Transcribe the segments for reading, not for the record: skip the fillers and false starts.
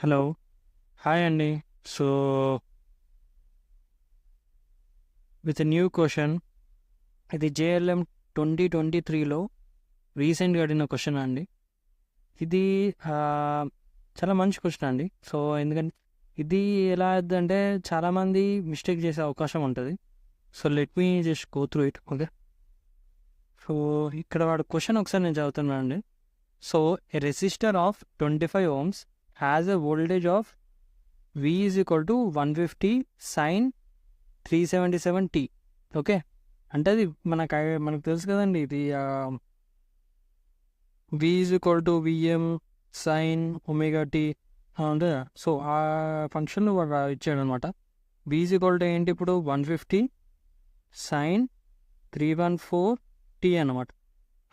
Hello. Hi అండి. So, with new question. ఇది JLM 2023లో రీసెంట్గా అడిగిన క్వశ్చన్ అండి. ఇది చాలా మంచి క్వశ్చన్ అండి. సో, ఎందుకంటే ఇది ఎలా అవుతుందంటే చాలామంది మిస్టేక్ చేసే అవకాశం ఉంటుంది. So, let me just go through it. Okay. So, ఇక్కడ వాడు క్వశ్చన్ ఒకసారి నేను చదువుతున్నాను అండి. So, A resistor of 25 ohms has a voltage of V is equal to 150 sin 377t. Okay. అంటే అది మనకు తెలుసు కదండి. ఇది V is equal to Vm sin omega t అంటే సో ఆ ఫంక్షన్ వాడు ఇచ్చాడు అనమాట. V is equal to ఏంటి ఇప్పుడు 150 sin 314t అనమాట.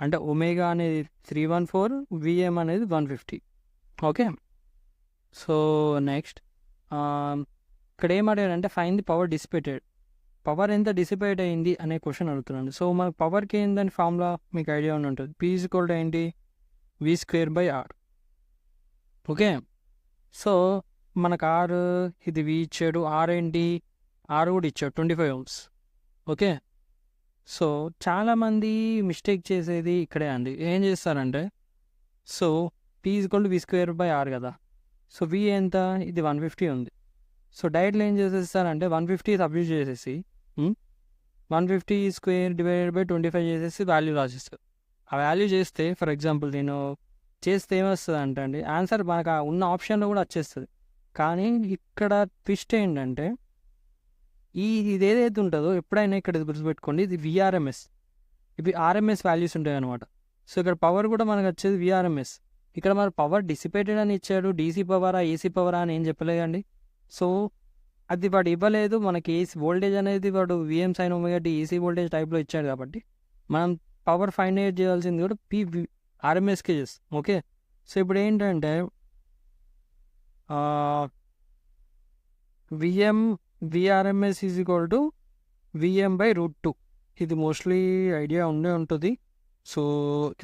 అంటే ఒమేగా అనేది 314, Vm అనేది 150. ఓకే. సో నెక్స్ట్ ఇక్కడ ఏం అడిగాడంటే find the power dissipated. Power ఎంత డిసిపేట్ అయింది అనే క్వశ్చన్ అడుగుతున్నాను. సో మనకు పవర్కి ఏందని ఫార్ములా మీకు ఐడియా ఉండి ఉంటుంది. P ఈజ్ ఈక్వల్ టు ఏంటి, V²/R. ఓకే. సో మనకు R ఇది V ఇచ్చాడు, R ఏంటి, R కూడా ఇచ్చాడు 25 ohms. ఓకే. సో చాలామంది మిస్టేక్ చేసేది ఇక్కడే అండి. ఏం చేస్తారంటే so P is equal to V²/R కదా. సో V ఎంత, ఇది 150 ఉంది. సో డైరెక్ట్లో ఏం చేసేస్తారంటే 150 సబ్స్టిట్యూట్ చేసేసి 150² / 25 చేసేసి వాల్యూ రాసిస్తారు. ఆ వాల్యూ చేస్తే ఫర్ ఎగ్జాంపుల్ నేను చేస్తే ఏమొస్తుంది అంటే అండి ఆన్సర్ మనకు ఉన్న ఆప్షన్లో కూడా వచ్చేస్తుంది. కానీ ఇక్కడ ట్విస్ట్ ఏంటంటే ఇది ఏదైతే ఉంటుందో ఎప్పుడైనా ఇక్కడ గుర్తుపెట్టుకోండి, ఇది VRMS. ఇవి RMS వాల్యూస్ ఉంటాయి అనమాట. సో ఇక్కడ పవర్ కూడా మనకు వచ్చేది VRMS. ఇక్కడ మన పవర్ డిసిపేటెడ్ అని ఇచ్చాడు. DC పవరా AC పవరా అని ఏం చెప్పలేదండి. సో అది వాడు ఇవ్వలేదు మనకి. ఏసీ వోల్టేజ్ అనేది వాడు Vm sin omega t AC voltage టైప్లో ఇచ్చాడు కాబట్టి మనం పవర్ ఫైండ్ అవుట్ చేయాల్సింది కూడా RMSకే చేస్తాం. ఓకే. సో ఇప్పుడు ఏంటంటే VRMS is equal to Vm/√2. ఇది మోస్ట్లీ ఐడియా ఉండే ఉంటుంది. సో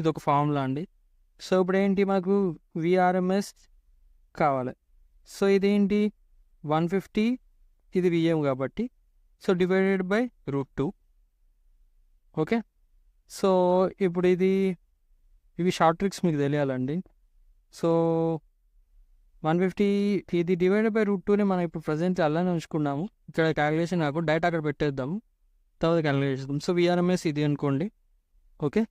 ఇది ఒక ఫార్ములా అండి. సో ఇప్పుడు ఏంటి మనకు VRMS కావాలి. సో ఇదేంటి 150, ఇది Vm కాబట్టి సో /√2. ఓకే. సో ఇప్పుడు ఇవి షార్ట్ ట్రిక్స్ మీకు తెలియాలండి. సో 150 ఇది /√2ని మనం ఇప్పుడు ప్రజెంట్ అలానే ఉంచుకున్నాము. ఇక్కడ క్యాలిక్యులేషన్ కాకుండా డైరెక్ట్ అక్కడ పెట్టేద్దాము, తర్వాత క్యాలిక్యులేట్ చేద్దాం. సో VRMS ఇది అనుకోండి. ఓకే.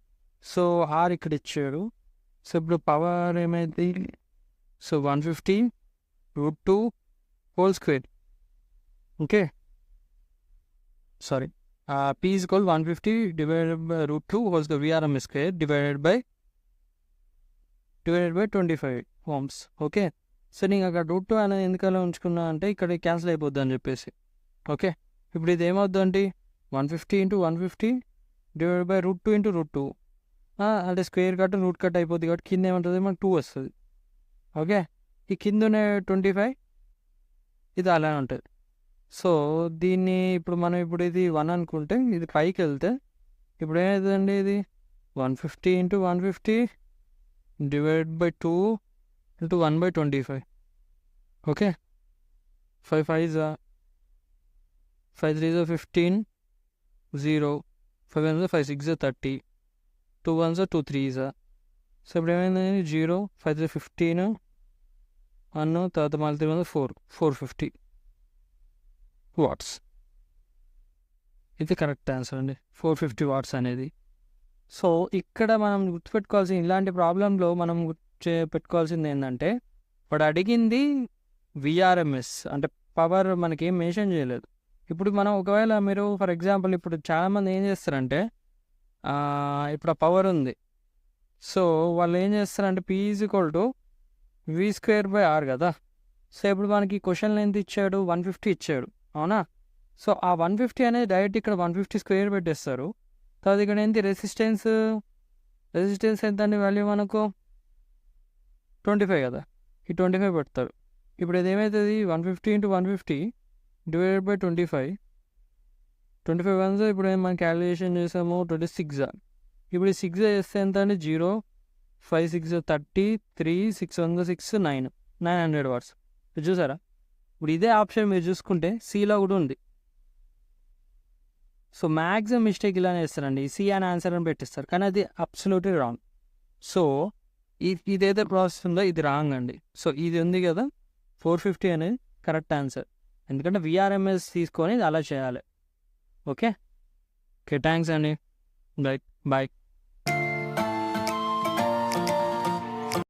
సో R ఇక్కడ ఇచ్చాడు. సో ఇప్పుడు పవర్ ఏమైంది, so 150√2 whole square. Okay. Sorry, P is equal 150/√2 whole square VRMS² / 25 ohms. Okay. So నేను అక్కడ √2 అనేది ఎందుకలా ఉంచుకున్నా అంటే ఇక్కడ క్యాన్సిల్ అయిపోద్ది అని చెప్పేసి. ఓకే. ఇప్పుడు ఇది ఏమవుద్దండి 150 × 150 /√2 × √2 అంటే స్క్వేర్ కట్ రూట్ కట్ అయిపోద్ది కాబట్టి కింద ఏమంటుంది మనకు 2 వస్తుంది. ఓకే. ఈ కిందనే 25 ఇది అలానే ఉంటుంది. సో దీన్ని ఇప్పుడు మనం ఇది 1 అనుకుంటే ఇది పైకి వెళ్తే ఇప్పుడు ఏమవుతుందండి, ఇది 150 × 150 /2 × 1/25. Okay. 5 5s 5 3s 15 0 5 1s 5 6s 30 2 1s 2 3s. So ఇప్పుడు ఏమైంది 0 5 3 15 1 తర్వాత మళ్ళీ 3 1 450 వాట్స్. ఇది కరెక్ట్ ఆన్సర్ అండి, 450 వాట్స్ అనేది. సో ఇక్కడ మనం గుర్తుపెట్టుకోవాల్సింది, ఇలాంటి ప్రాబ్లంలో మనం పెట్టుకోవాల్సింది ఏంటంటే వాడు అడిగింది VRMS అంటే పవర్ మనకి ఏం మెన్షన్ చేయలేదు. ఇప్పుడు మనం ఒకవేళ మీరు ఫర్ ఎగ్జాంపుల్ ఇప్పుడు చాలామంది ఏం చేస్తారంటే ఇప్పుడు ఆ పవర్ ఉంది. సో వాళ్ళు ఏం చేస్తారంటే P is equal to V²/R కదా. సో ఇప్పుడు మనకి క్వశ్చన్లో ఎంత ఇచ్చాడు, 150 ఇచ్చాడు, అవునా. సో ఆ 150 అనేది డైరెక్ట్ ఇక్కడ 150² పెట్టేస్తారు. తర్వాత ఇక్కడ ఏంటి రెసిస్టెన్స్ ఎంత అండి వాల్యూ మనకు 25 కదా, ఈ 25 పెడతారు. ఇప్పుడు ఇది ఏమవుతుంది 150 × 150 /25 25 1s ఇప్పుడు మనం క్యాలిక్యులేషన్ చేసాము 26. ఇప్పుడు 6 చేస్తే ఎంత అండి 0 5 6 30 3 6 1 6 9 900 వాట్స్. చూసారా? ఇప్పుడు ఇదే ఆప్షన్ మీరు చూసుకుంటే సిలో కూడా ఉంది. సో మ్యాక్సిమం మిస్టేక్ ఇలానే ఇస్తారండి, సి అని ఆన్సర్ అని పెట్టిస్తారు, కానీ అది అబ్సల్యూట్లీ రాంగ్. సో ఇదైతే ప్రాసెస్ ఉందో ఇది రాంగ్ అండి. సో ఇది ఉంది కదా 450 అనేది కరెక్ట్ ఆన్సర్, ఎందుకంటే విఆర్ఎంఎస్ తీసుకొని అలా చేయాలి. ఓకే, థ్యాంక్స్ అండి. బాయ్.